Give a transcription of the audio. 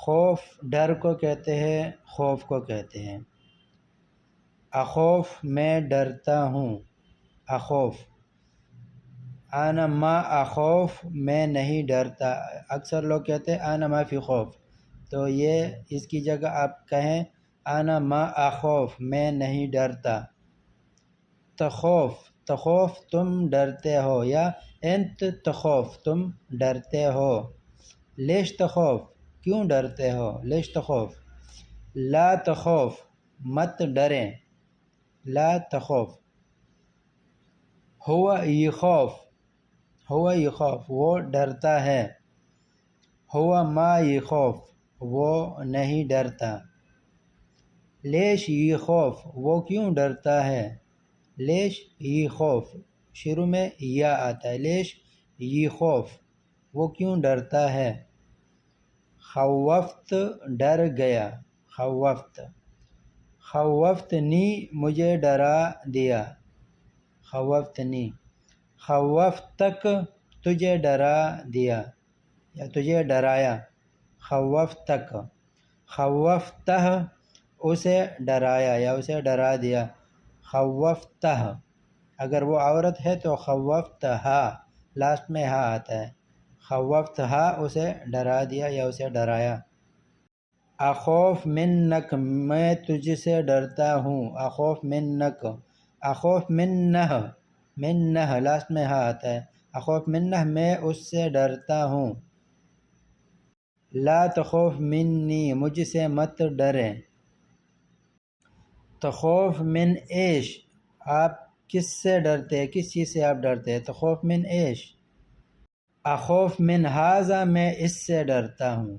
خوف ڈر کو کہتے ہیں، خوف کو کہتے ہیں۔ اخوف میں ڈرتا ہوں، اخوف۔ انا ما اخوف میں نہیں ڈرتا، اکثر لوگ کہتے ہیں انا ما فی خوف، تو یہ اس کی جگہ آپ کہیں انا ما اخوف میں نہیں ڈرتا۔ تخوف، تخوف تم ڈرتے ہو، یا انت تخوف تم ڈرتے ہو۔ لیش تخوف کیوں ڈرتے ہو، لیش تخوف۔ لا تخوف مت ڈریں، لا تخوف۔ ہوا یخوف، ہوا یخوف وہ ڈرتا ہے، ہوا ما یخوف وہ نہیں ڈرتا۔ لیش یخوف وہ کیوں ڈرتا ہے، لیش یخوف شروع میں یا آتا ہے، لیش یخوف وہ کیوں ڈرتا ہے۔ خوفت ڈر گیا، خوفت۔ خوفتنی مجھے ڈرا دیا، خوفتنی۔ خوفتک تجھے ڈرا دیا یا تجھے ڈرایا، خوفتک۔ خوفتہ اسے ڈرایا یا اسے ڈرا دیا، خوفتہ۔ اگر وہ عورت ہے تو خوفتہا، لاسٹ میں ہا آتا ہے، خوفتہا اسے ڈرا دیا یا اسے ڈرایا۔ اخوف منک میں تجھ سے ڈرتا ہوں، اخوف منک۔ اخوف منہ، منہ لاسٹ میں ہا آتا ہے، اخوف منہ میں اس سے ڈرتا ہوں۔ لا تخوف منی مجھ سے مت ڈریں۔ تخوف من ایش آپ کس سے ڈرتے ہیں، کس چیز سے آپ ڈرتے ہیں، تخوف من ایش۔ اخوف من ھذا میں اس سے ڈرتا ہوں۔